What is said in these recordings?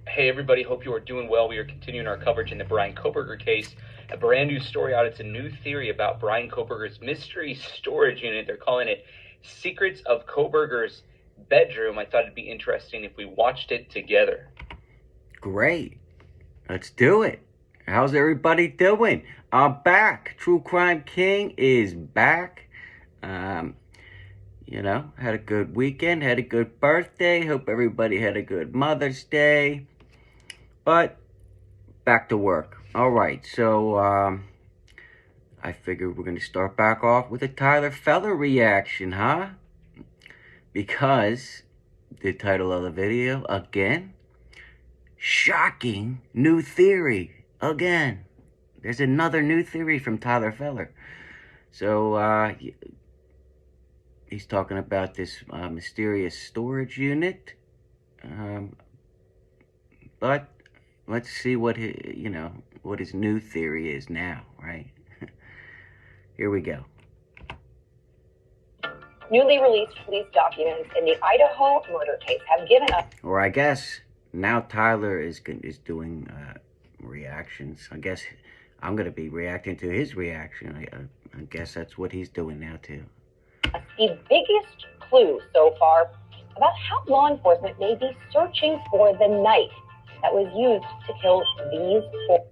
Hey everybody, hope you are doing well. We are continuing our coverage in the Bryan Kohberger case. A brand new story out. It's a new theory about Bryan Kohberger's mystery storage unit. They're calling it Secrets of Kohberger's Bedroom. I thought it'd be interesting if we watched it together. Great. Let's do it. How's everybody doing? I'm back. True Crime King is back. Had a good weekend, had a good birthday. Hope everybody had a good Mother's Day. But back to work. All right, so I figured we're going to start back off with a Tyler Feller reaction, huh? Because the title of the video, again, shocking new theory. Again, there's another new theory from Tyler Feller. So he's talking about this mysterious storage unit. But let's see what his new theory is now, right? Here we go. Newly released police documents in the Idaho murder case have given us... Or I guess now Tyler is doing reactions. I guess I'm going to be reacting to his reaction. I guess that's what he's doing now, too. The biggest clue so far about how law enforcement may be searching for the knife that was used to kill these four.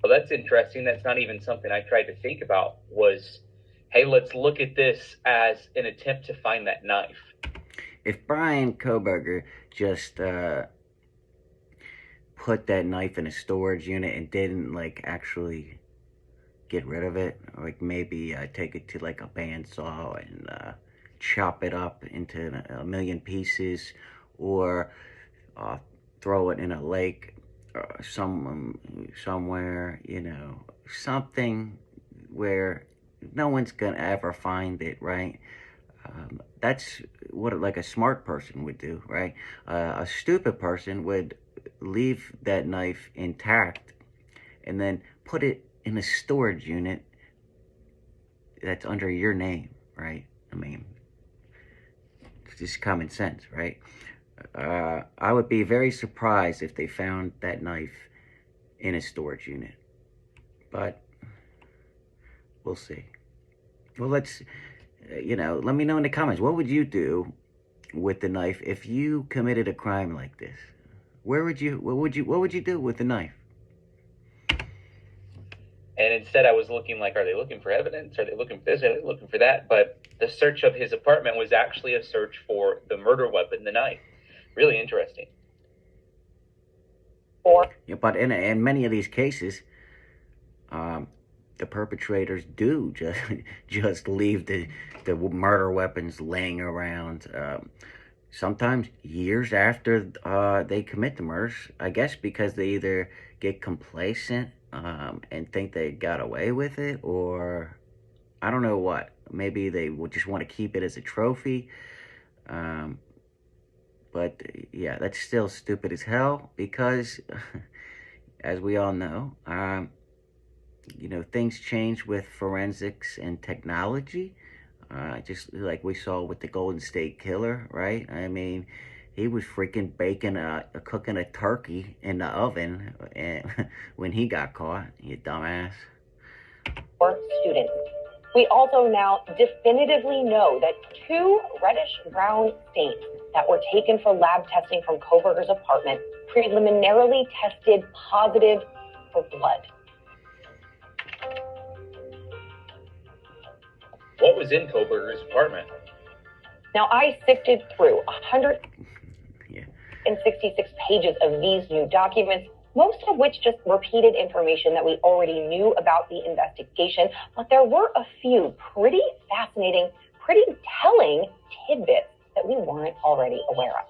Well, that's interesting. That's not even something I tried to think about was, hey, let's look at this as an attempt to find that knife. If Bryan Kohberger just put that knife in a storage unit and didn't, actually get rid of it, like maybe take it to, a bandsaw and chop it up into a million pieces, or throw it in a lake somewhere, something where no one's gonna ever find it, right? That's what a smart person would do, right? A stupid person would leave that knife intact and then put it in a storage unit that's under your name, right? I mean, it's just common sense, right? I would be very surprised if they found that knife in a storage unit, but we'll see. Well, let's, let me know in the comments. What would you do with the knife if you committed a crime like this? What would you do with the knife? And instead I was looking are they looking for evidence? Are they looking for this? Are they looking for that? But the search of his apartment was actually a search for the murder weapon, the knife. Really interesting. Yeah, but in many of these cases, the perpetrators do just leave the murder weapons laying around. Sometimes years after they commit the murders, I guess because they either get complacent and think they got away with it, or I don't know what. Maybe they would just want to keep it as a trophy. But yeah, that's still stupid as hell because, as we all know, things change with forensics and technology. Just like we saw with the Golden State Killer, right? I mean, he was freaking cooking a turkey in the oven when he got caught, you dumbass. For students. We also now definitively know that 2 reddish-brown stains that were taken for lab testing from Kohberger's apartment preliminarily tested positive for blood. What was in Kohberger's apartment? Now, I sifted through 166 pages of these new documents, most of which just repeated information that we already knew about the investigation, but there were a few pretty fascinating, pretty telling tidbits that we weren't already aware of.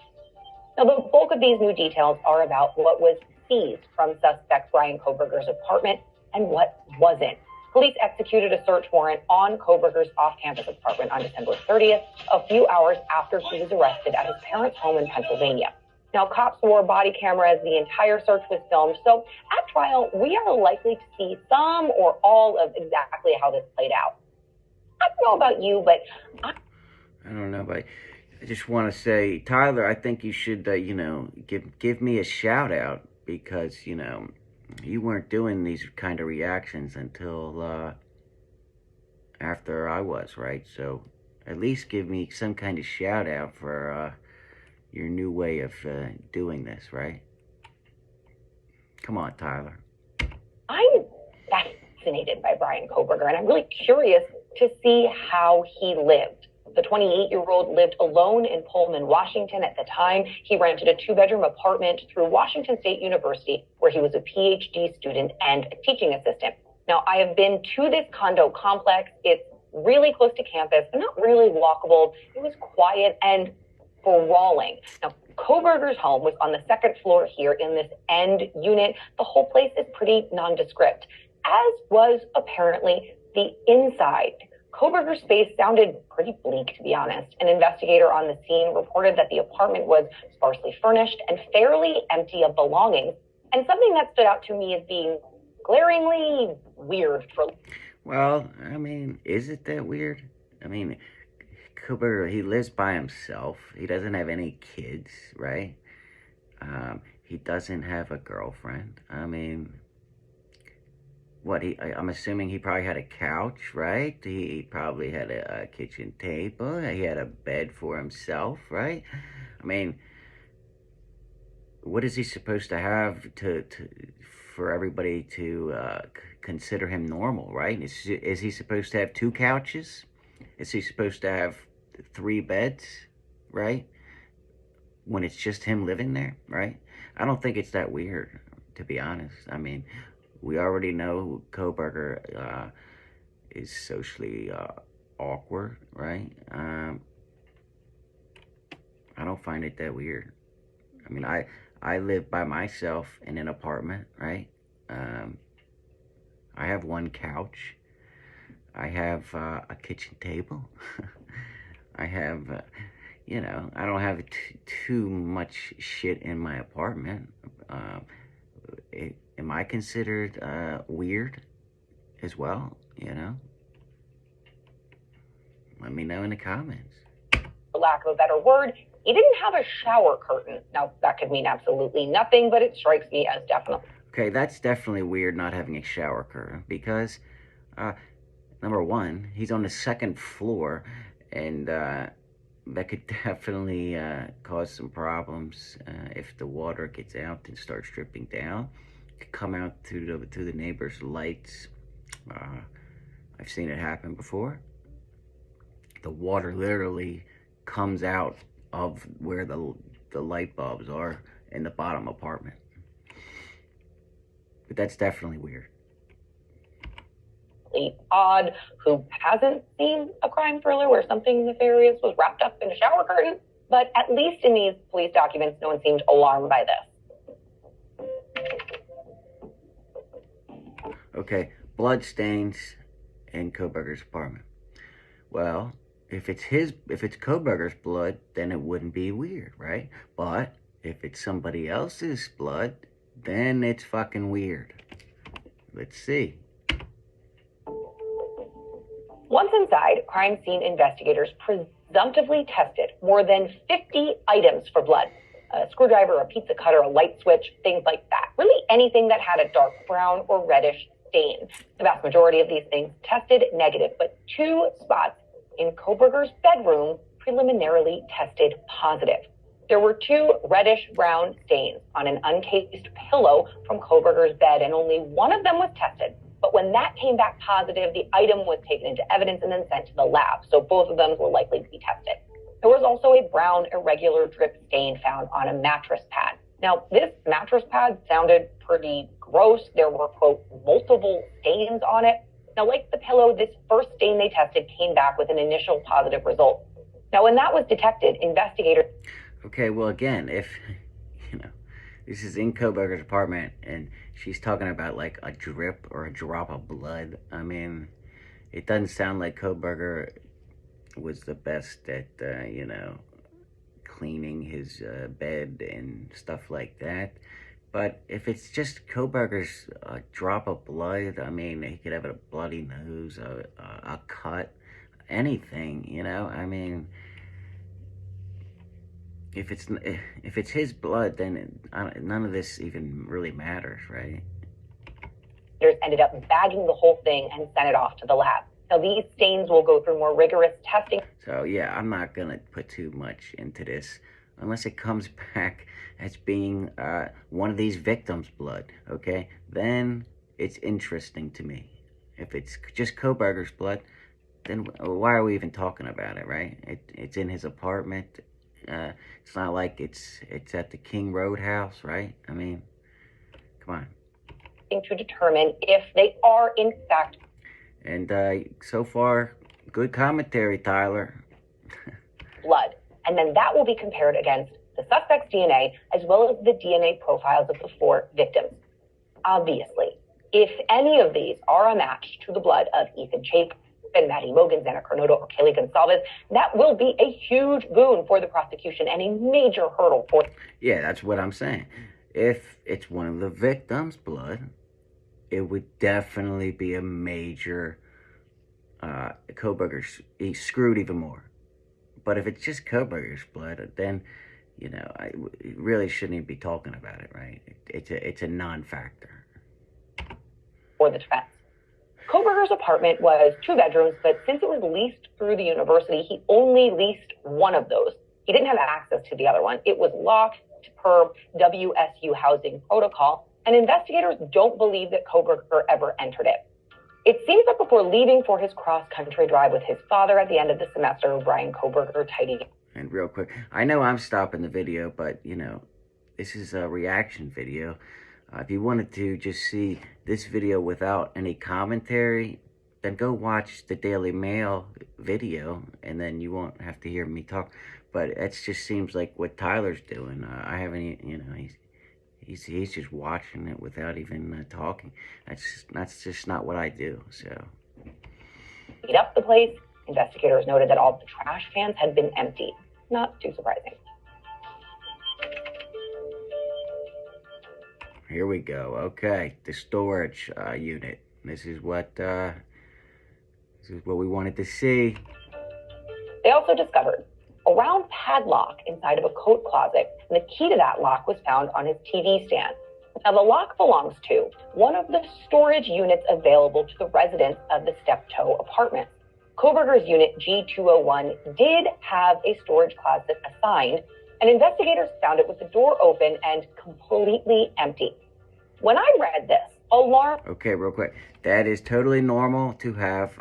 Now, the bulk of these new details are about what was seized from suspect Bryan Kohberger's apartment and what wasn't. Police executed a search warrant on Kohberger's off-campus apartment on December 30th, a few hours after he was arrested at his parents' home in Pennsylvania. Now, cops wore body cameras. The entire search was filmed. So at trial, we are likely to see some or all of exactly how this played out. I don't know about you, but I don't know, but I just want to say, Tyler, I think you should, give me a shout out because you weren't doing these kind of reactions until after I was, right? So at least give me some kind of shout out for your new way of doing this, right? Come on, Tyler. I'm fascinated by Bryan Kohberger, and I'm really curious to see how he lived. The 28-year-old lived alone in Pullman, Washington at the time. He rented a 2-bedroom apartment through Washington State University, where he was a PhD student and a teaching assistant. Now, I have been to this condo complex. It's really close to campus, but not really walkable. It was quiet and sprawling. Now, Kohberger's home was on the second floor here in this end unit. The whole place is pretty nondescript, as was apparently the inside. Kohberger's space sounded pretty bleak, to be honest. An investigator on the scene reported that the apartment was sparsely furnished and fairly empty of belongings. And something that stood out to me as being glaringly weird for... Well, I mean, is it that weird? I mean, Kohberger, he lives by himself. He doesn't have any kids, right? He doesn't have a girlfriend. I mean, I'm assuming he probably had a couch, right? He probably had a kitchen table. He had a bed for himself, right? I mean, what is he supposed to have for everybody to consider him normal, right? Is he supposed to have 2 couches? Is he supposed to have 3 beds, right? When it's just him living there, right? I don't think it's that weird, to be honest. I mean, we already know Kohberger is socially awkward, right? I don't find it that weird. I mean, I live by myself in an apartment, right? I have 1 couch. I have a kitchen table. I have, I don't have too much shit in my apartment. Am I considered weird as well, Let me know in the comments. For lack of a better word, he didn't have a shower curtain. Now, that could mean absolutely nothing, but it strikes me as definitely... Okay, that's definitely weird, not having a shower curtain, because, number one, he's on the 2nd floor, and that could definitely cause some problems if the water gets out and starts dripping down. It could come out to the neighbor's lights. I've seen it happen before. The water literally comes out of where the light bulbs are in the bottom apartment. But that's definitely weird. Odd. Who hasn't seen a crime thriller where something nefarious was wrapped up in a shower curtain? But at least in these police documents, no one seemed alarmed by this. Okay, blood stains in Kohberger's apartment. Well, if it's Kohberger's blood, then it wouldn't be weird, right? But if it's somebody else's blood, then it's fucking weird. Let's see. Once inside, crime scene investigators presumptively tested more than 50 items for blood. A screwdriver, a pizza cutter, a light switch, things like that. Really anything that had a dark brown or reddish stain. The vast majority of these things tested negative, but 2 spots in Kohberger's bedroom preliminarily tested positive. There were 2 reddish-brown stains on an uncased pillow from Kohberger's bed, and only one of them was tested. But when that came back positive, the item was taken into evidence and then sent to the lab, so both of them were likely to be tested. There was also a brown, irregular drip stain found on a mattress pad. Now, this mattress pad sounded pretty gross. There were, quote, multiple stains on it. Now, like the pillow, this first stain they tested came back with an initial positive result. Now, when that was detected, investigators... Okay, well, again, if, this is in Kohberger's apartment, and she's talking about, like, a drip or a drop of blood. I mean, it doesn't sound like Kohberger was the best at, cleaning his bed and stuff like that. But if it's just Kohberger's drop of blood, I mean, he could have a bloody nose, a cut, anything, I mean... if it's his blood, then none of this even really matters, right? Ended up bagging the whole thing and sent it off to the lab. Now, these stains will go through more rigorous testing. So, yeah, I'm not going to put too much into this unless it comes back as being one of these victims' blood, okay? Then it's interesting to me. If it's just Kohberger's blood, then why are we even talking about it, right? It's in his apartment. It's not like it's at the King Roadhouse, right? I mean, come on. To determine if they are in fact. And so far, good commentary, Tyler. Blood. And then that will be compared against the suspect's DNA as well as the DNA profiles of the 4 victims. Obviously, if any of these are a match to the blood of Ethan Chapin, Maddie Mogen, Xana Carnoto, or Kelly Gonsalves, that will be a huge boon for the prosecution and a major hurdle for. Yeah, that's what I'm saying. If it's one of the victims' blood, it would definitely be a major Kohberger. He's screwed even more. But if it's just Kohberger's blood, then, you know, I really shouldn't even be talking about it, right? It's a non-factor. For the defense. Kohberger's apartment was 2 bedrooms, but since it was leased through the university, he only leased one of those. He didn't have access to the other one. It was locked per WSU housing protocol, and investigators don't believe that Kohberger ever entered it. It seems that before leaving for his cross-country drive with his father at the end of the semester, Bryan Kohberger tidied. And real quick, I know I'm stopping the video, but, you know, this is a reaction video. If you wanted to just see this video without any commentary, then go watch the Daily Mail video, and then you won't have to hear me talk. But it just seems like what Tyler's doing. I haven't, you know, he's just watching it without even talking. That's just not what I do. So. Beat up the place. Investigators noted that all the trash cans had been emptied. Not too surprising. Here we go. Okay, the storage unit. This is what we wanted to see. They also discovered a round padlock inside of a coat closet, and the key to that lock was found on his TV stand. Now, the lock belongs to one of the storage units available to the residents of the Steptoe apartments. Kohberger's unit G201 did have a storage closet assigned, and investigators found it with the door open and completely empty. When I read this, alarm. Okay, real quick. That is totally normal to have,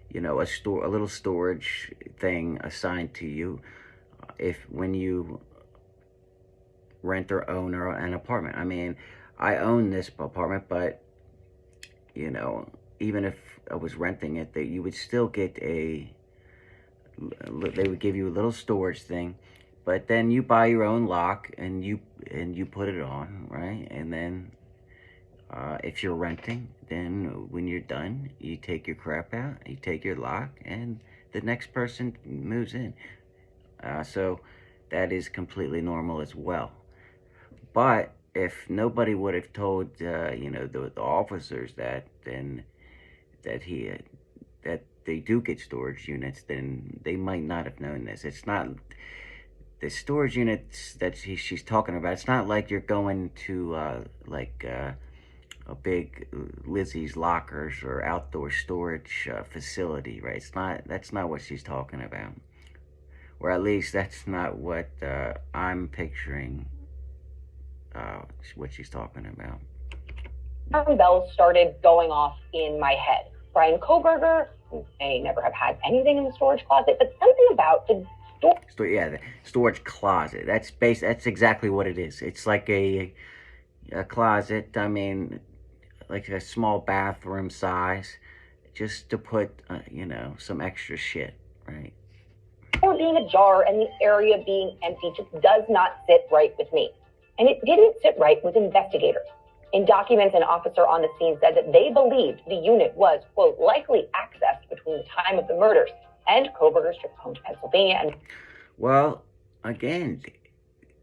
you know, a little storage thing assigned to you when you rent or own an apartment. I mean, I own this apartment, but, you know, even if I was renting it, that you would still get they would give you a little storage thing, but then you buy your own lock and you put it on, right? And then if you're renting, then when you're done, you take your crap out, you take your lock, and the next person moves in. So that is completely normal as well. But if nobody would have told, you know, the officers that, then that they do get storage units, then they might not have known this. It's not the storage units that she's talking about. It's not like you're going to a big Lizzie's Lockers or outdoor storage facility, right? That's not what she's talking about, or at least that's not what I'm picturing. What she's talking about. Bells started going off in my head. Bryan Kohberger may never have had anything in the storage closet, but something about the the storage closet. That's exactly what it is. It's like a closet. I mean, like a small bathroom size, just to put you know, some extra shit, right? Or being ajar and the area being empty just does not sit right with me. And it didn't sit right with investigators. In documents, an officer on the scene said that they believed the unit was, quote, likely accessed between the time of the murders and Kohberger's trip home to Pennsylvania. And well, again,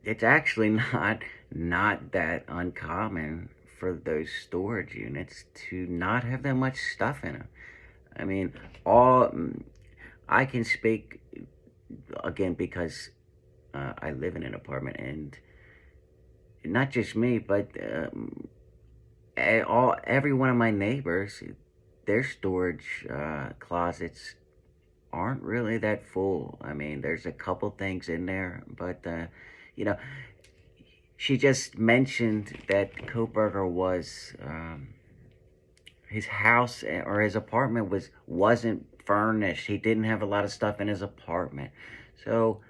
it's actually not that uncommon for those storage units to not have that much stuff in them. I mean, I can speak, again, because I live in an apartment, and not just me, but every one of my neighbors, their storage closets aren't really that full. I mean, there's a couple things in there, but you know, she just mentioned that Kohberger was his house or his apartment wasn't furnished. He didn't have a lot of stuff in his apartment, so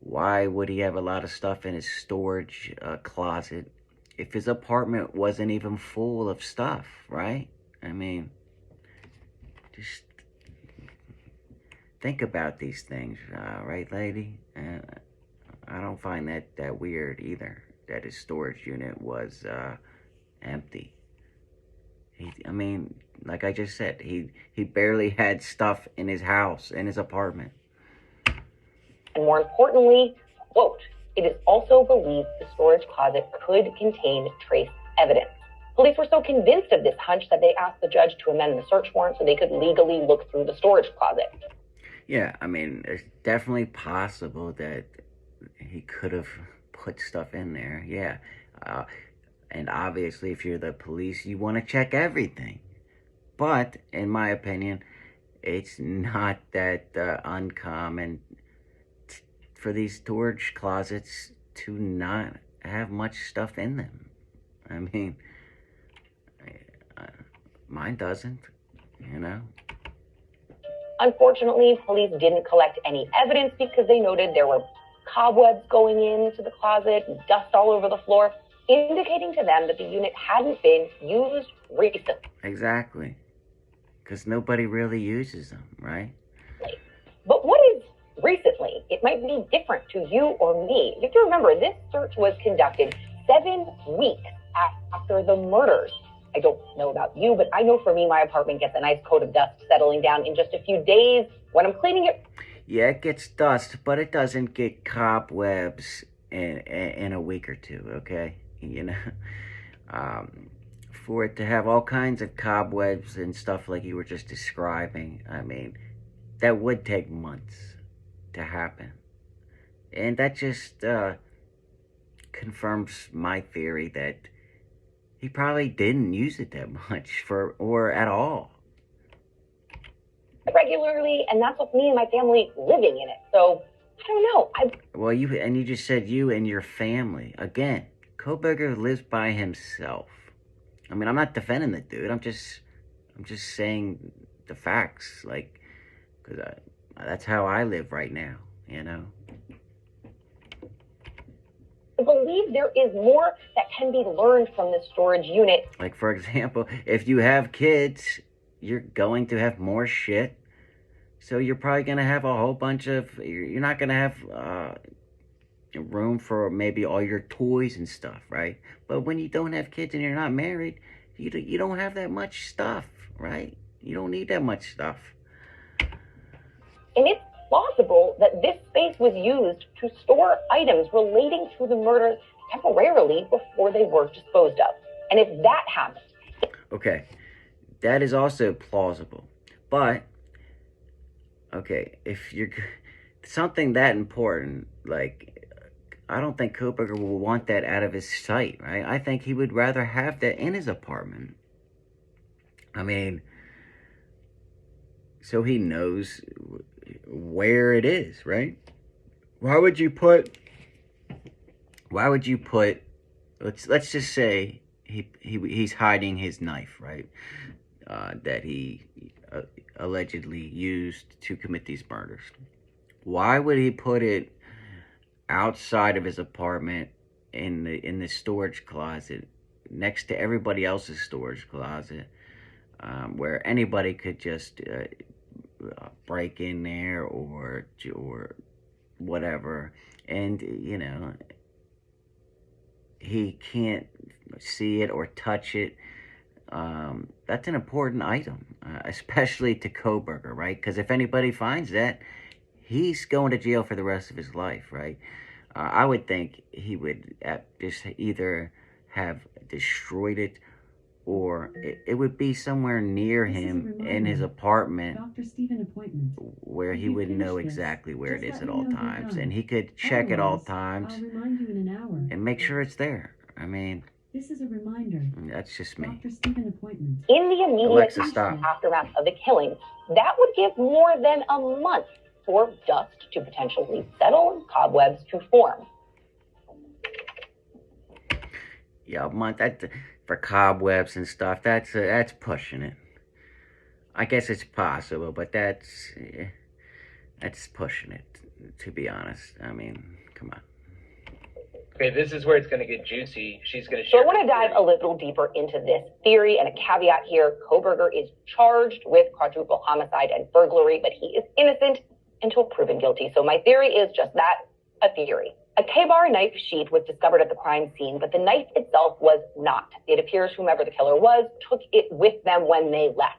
why would he have a lot of stuff in his storage closet if his apartment wasn't even full of stuff, right? I mean, just think about these things, right, lady? I don't find that weird either, that his storage unit was empty. I mean, like I just said, he barely had stuff in his house, in his apartment. And more importantly, quote, it is also believed the storage closet could contain trace evidence. Police were so convinced of this hunch that they asked the judge to amend the search warrant so they could legally look through the storage closet. Yeah, I mean, it's definitely possible that he could have put stuff in there, yeah. And obviously, if you're the police, you want to check everything. But, in my opinion, it's not that uncommon for these storage closets to not have much stuff in them. I mean, mine doesn't, you know? Unfortunately, police didn't collect any evidence because they noted there were cobwebs going into the closet, dust all over the floor, indicating to them that the unit hadn't been used recently. Exactly. Because nobody really uses them, right? But what is recently? It might be different to you or me. You have to remember, this search was conducted 7 weeks after the murders. I don't know about you, but I know for me, my apartment gets a nice coat of dust settling down in just a few days when I'm cleaning it. Yeah, it gets dust, but it doesn't get cobwebs in a week or two, okay? You know, for it to have all kinds of cobwebs and stuff like you were just describing, I mean, that would take months to happen. And that just confirms my theory that he probably didn't use it that much or at all. Regularly, and that's with me and my family living in it. So I don't know. Well, you just said you and your family. Again, Kohberger lives by himself. I mean, I'm not defending the dude. I'm just saying the facts, like, because that's how I live right now. You know. I believe there is more that can be learned from this storage unit. Like, for example, if you have kids, you're going to have more shit. So you're probably going to have a whole bunch of... You're not going to have room for maybe all your toys and stuff, right? But when you don't have kids and you're not married, you don't have that much stuff, right? You don't need that much stuff. And it's plausible that this space was used to store items relating to the murders temporarily before they were disposed of. And if that happened... Okay, that is also plausible. But, okay, if you're... Something that important, like... I don't think Kohberger will want that out of his sight, right? I think he would rather have that in his apartment. I mean... So he knows where it is, right? Why would you put let's just say he's hiding his knife, right? That he allegedly used to commit these murders. Why would he put it outside of his apartment in the storage closet next to everybody else's storage closet, where anybody could just break in there or whatever, and you know, he can't see it or touch it? That's an important item, especially to Kohberger, right? Because if anybody finds that, he's going to jail for the rest of his life, right? I would think he would just either have destroyed it or it would be somewhere near him in his apartment where he would know exactly where it is at all times, and he could check at all times and make sure it's there. I mean, this is a reminder. That's just me. In the immediate Alexa, stop. aftermath of the killing, that would give more than a month for dust to potentially settle and cobwebs to form. Yeah, a month for cobwebs and stuff. That's pushing it. I guess it's possible, but that's pushing it. To be honest, I mean, come on. Okay, this is where it's going to get juicy. She's going to So share. I want to dive a little deeper into this theory, and a caveat here: Kohberger is charged with quadruple homicide and burglary, but he is innocent until proven guilty. So my theory is just that, a theory. A K-bar knife sheath was discovered at the crime scene, but the knife itself was not. It appears whomever the killer was took it with them when they left.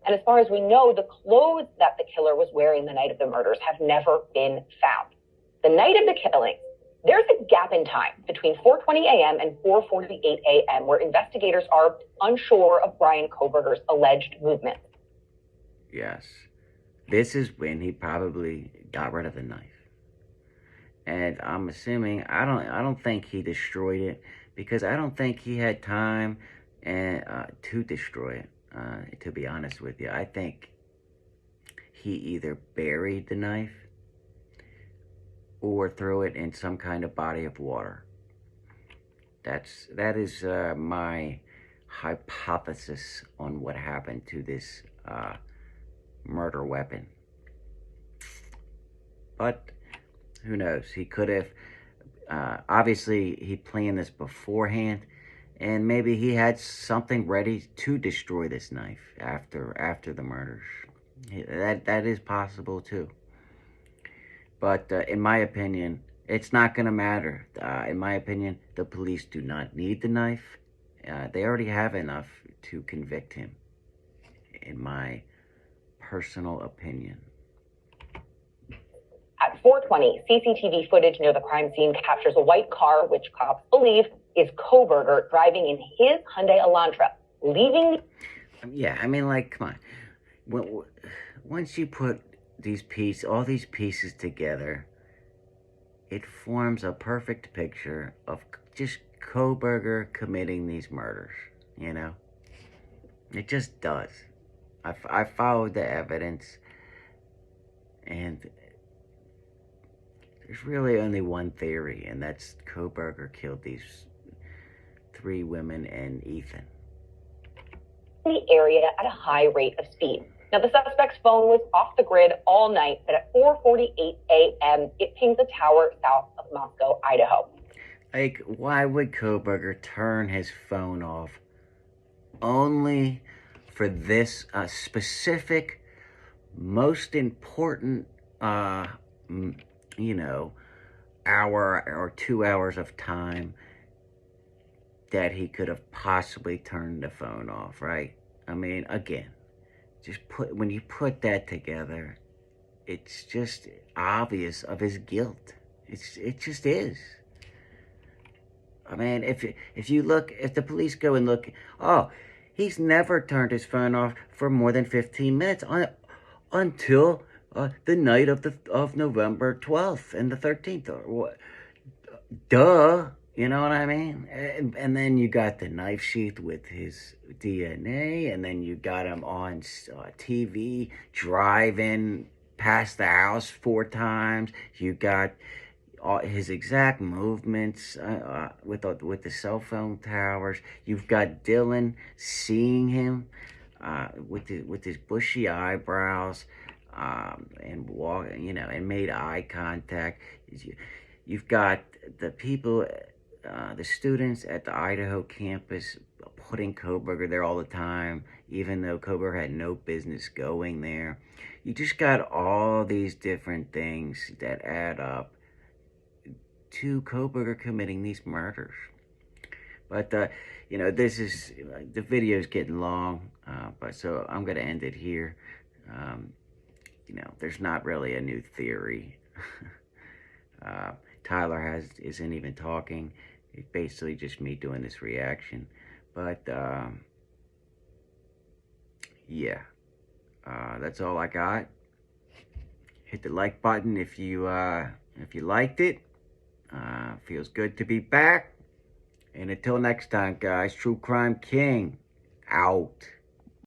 And as far as we know, the clothes that the killer was wearing the night of the murders have never been found. The night of the killing, there's a gap in time between 4:20 a.m. and 4:48 a.m. where investigators are unsure of Bryan Kohberger's alleged movements. Yes. This is when he probably got rid of the knife. And I'm assuming, I don't think he destroyed it, because I don't think he had time to destroy it, to be honest with you. I think he either buried the knife or threw it in some kind of body of water. That is my hypothesis on what happened to this murder weapon. But who knows? He could have, obviously he planned this beforehand, and maybe he had something ready to destroy this knife after the murders. That is possible too. But in my opinion, it's not going to matter. In my opinion, the police do not need the knife. They already have enough to convict him, in my personal opinion. At 4:20, CCTV footage near the crime scene captures a white car, which cops believe is Kohberger driving in his Hyundai Elantra, leaving. Yeah, I mean, like, come on. Once you put all these pieces together, it forms a perfect picture of just Kohberger committing these murders, you know? It just does. I followed the evidence, and there's really only one theory, and that's Kohberger killed these 3 women and Ethan. The area at a high rate of speed. Now, the suspect's phone was off the grid all night, but at 4:48 a.m., it pings a tower south of Moscow, Idaho. Like, why would Kohberger turn his phone off only for this specific, most important, hour or 2 hours of time that he could have possibly turned the phone off, right? I mean, again, when you put that together, it's just obvious of his guilt. It just is. I mean, if the police go and look, he's never turned his phone off for more than 15 minutes until the night of November 12th and the 13th. Or what? Duh. You know what I mean? And then you got the knife sheath with his DNA, and then you got him on TV driving past the house 4 times. You got his exact movements with the cell phone towers. You've got Dylan seeing him with his bushy eyebrows and walking, and made eye contact. You've got the people. The students at the Idaho campus putting Kohberger there all the time, even though Kohberger had no business going there. You just got all these different things that add up to Kohberger committing these murders. But, this is, the video's getting long, but so I'm going to end it here. There's not really a new theory. Tyler isn't even talking. It's basically just me doing this reaction. But yeah, that's all I got. Hit the like button if you liked it. Feels good to be back. And until next time, guys, True Crime King out.